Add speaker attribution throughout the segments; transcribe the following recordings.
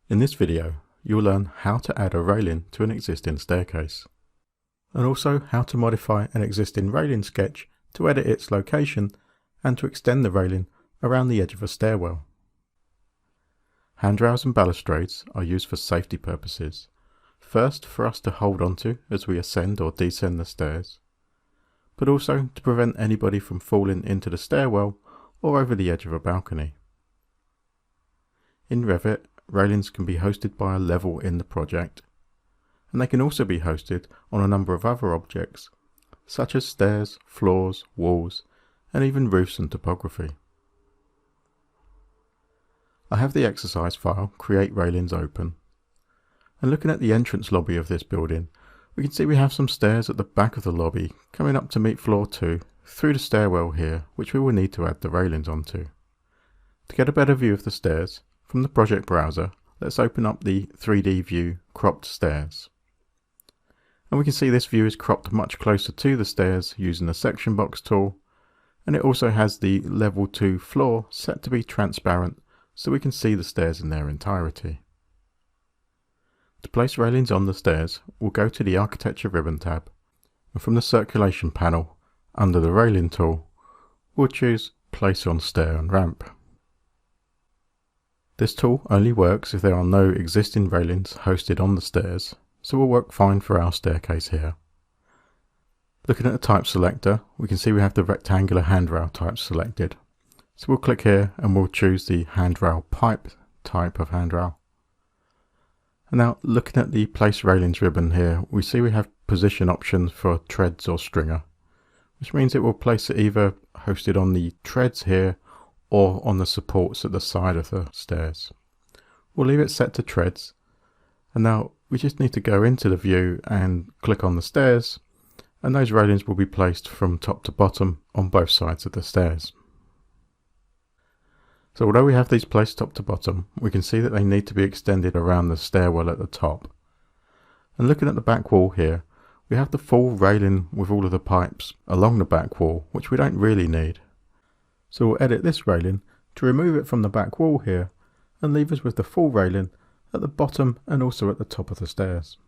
Speaker 1: In this video, you'll learn how to add a railing to an existing staircase, and also how to modify an existing railing sketch to edit its location and to extend the railing around the edge of a stairwell. Handrails and balustrades are used for safety purposes, first for us to hold onto as we ascend or descend the stairs, but also to prevent anybody from falling into the stairwell or over the edge of a balcony. In Revit, railings can be hosted by a level in the project, and they can also be hosted on a number of other objects, such as stairs, floors, walls, and even roofs and topography. I have the exercise file Create Railings open, and looking at the entrance lobby of this building, we can see we have some stairs at the back of the lobby coming up to meet floor 2 through the stairwell here, which we will need to add the railings onto. To get a better view of the stairs, from the project browser, let's open up the 3D view cropped stairs. And we can see this view is cropped much closer to the stairs using the section box tool, and it also has the level 2 floor set to be transparent so we can see the stairs in their entirety. To place railings on the stairs, we'll go to the Architecture ribbon tab, and from the Circulation panel, under the Railing tool, we'll choose Place on Stair and Ramp. This tool only works if there are no existing railings hosted on the stairs, so will work fine for our staircase here. Looking at the type selector, we can see we have the rectangular handrail type selected. So we'll click here and we'll choose the handrail pipe type of handrail. And now looking at the Place Railings ribbon here, we see we have position options for treads or stringer, which means it will place it either hosted on the treads here or on the supports at the side of the stairs. We'll leave it set to treads, and now we just need to go into the view and click on the stairs, and those railings will be placed from top to bottom on both sides of the stairs. So although we have these placed top to bottom, we can see that they need to be extended around the stairwell at the top. And looking at the back wall here, we have the full railing with all of the pipes along the back wall, which we don't really need. So we'll edit this railing to remove it from the back wall here and leave us with the full railing at the bottom and also at the top of the stairs.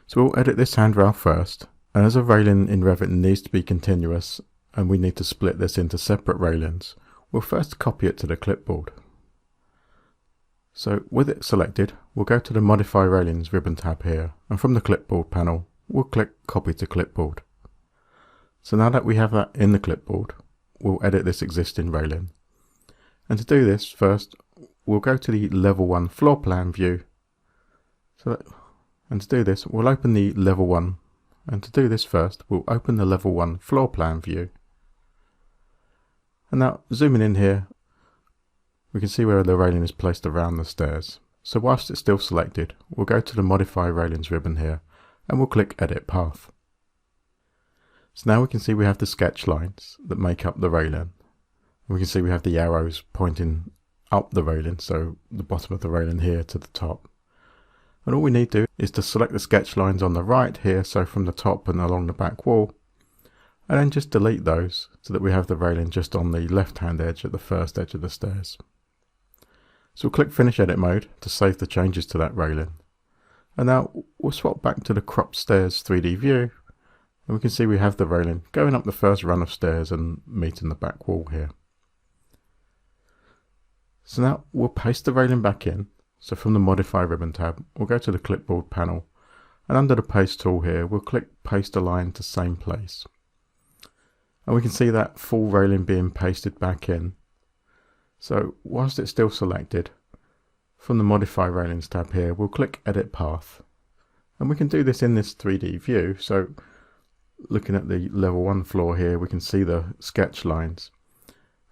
Speaker 1: So we'll edit this handrail first, and as a railing in Revit needs to be continuous and we need to split this into separate railings, we'll first copy it to the clipboard. So with it selected, we'll go to the Modify Railings ribbon tab here, and from the clipboard panel, we'll click Copy to Clipboard. So now that we have that in the clipboard, we'll edit this existing railing. And to do this, first we'll go to the level 1 floor plan view. And to do this, we'll open the level 1. And to do this first, we'll open the level 1 floor plan view. And now zooming in here, we can see where the railing is placed around the stairs. So whilst it's still selected, we'll go to the Modify Railings ribbon here and we'll click Edit Path. So now we can see we have the sketch lines that make up the railing. We can see we have the arrows pointing up the railing, so the bottom of the railing here to the top. And all we need to do is to select the sketch lines on the right here, so from the top and along the back wall, and then just delete those so that we have the railing just on the left hand edge at the first edge of the stairs. So we'll click Finish Edit Mode to save the changes to that railing. And now we'll swap back to the cropped stairs 3D view, and we can see we have the railing going up the first run of stairs and meeting the back wall here. So now we'll paste the railing back in. So from the Modify ribbon tab, we'll go to the clipboard panel, and under the Paste tool here, we'll click Paste Align to Same Place. And we can see that full railing being pasted back in. So whilst it's still selected, from the Modify Railings tab here, we'll click Edit Path. And we can do this in this 3D view. So looking at the level 1 floor here, we can see the sketch lines.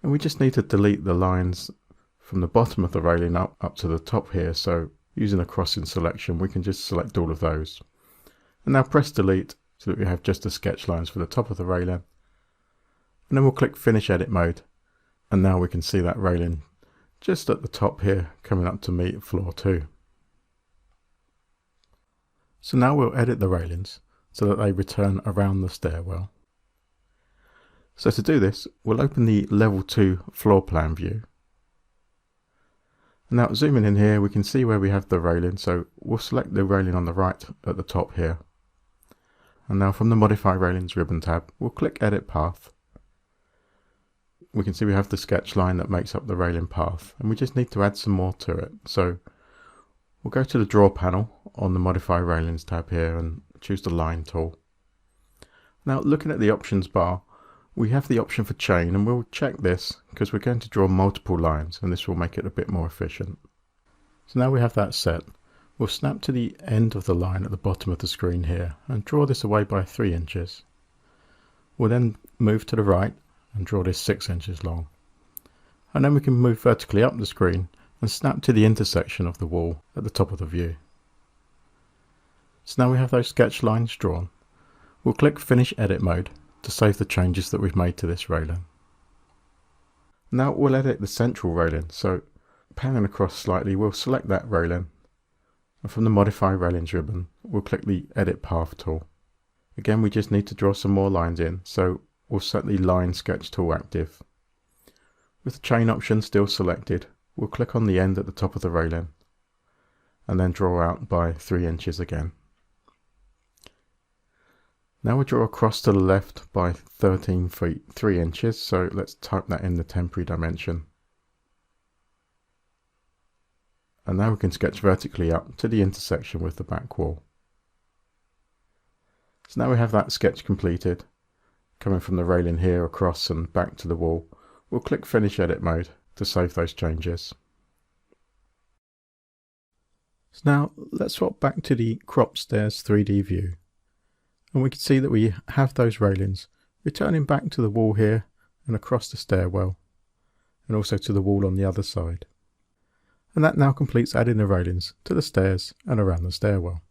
Speaker 1: And we just need to delete the lines from the bottom of the railing up to the top here. So using a crossing selection, we can just select all of those. And now press Delete so that we have just the sketch lines for the top of the railing. And then we'll click Finish Edit Mode. And now we can see that railing just at the top here coming up to meet floor 2. So now we'll edit the railings so that they return around the stairwell. So to do this, we'll open the level 2 floor plan view. Now zooming in here, we can see where we have the railing, so we'll select the railing on the right at the top here. And now from the Modify Railings ribbon tab, we'll click Edit Path. We can see we have the sketch line that makes up the railing path, and we just need to add some more to it. So we'll go to the Draw panel on the Modify Railings tab here and choose the Line tool. Now looking at the options bar, we have the option for chain, and we'll check this because we're going to draw multiple lines and this will make it a bit more efficient. So now we have that set, we'll snap to the end of the line at the bottom of the screen here and draw this away by 3 inches. We'll then move to the right and draw this 6 inches long. And then we can move vertically up the screen and snap to the intersection of the wall at the top of the view. So now we have those sketch lines drawn. We'll click Finish Edit Mode to save the changes that we've made to this railing. Now we'll edit the central railing, so panning across slightly, we'll select that railing, and from the Modify Railings ribbon, we'll click the Edit Path tool. Again, we just need to draw some more lines in, so we'll set the Line Sketch tool active. With the chain option still selected, we'll click on the end at the top of the railing, and then draw out by 3 inches again. Now we'll draw across to the left by 13 feet 3 inches, so let's type that in the temporary dimension. And now we can sketch vertically up to the intersection with the back wall. So now we have that sketch completed. Coming from the railing here across and back to the wall, we'll click Finish Edit Mode to save those changes. So now let's swap back to the Crop Stairs 3D view. And we can see that we have those railings returning back to the wall here and across the stairwell, and also to the wall on the other side. And that now completes adding the railings to the stairs and around the stairwell.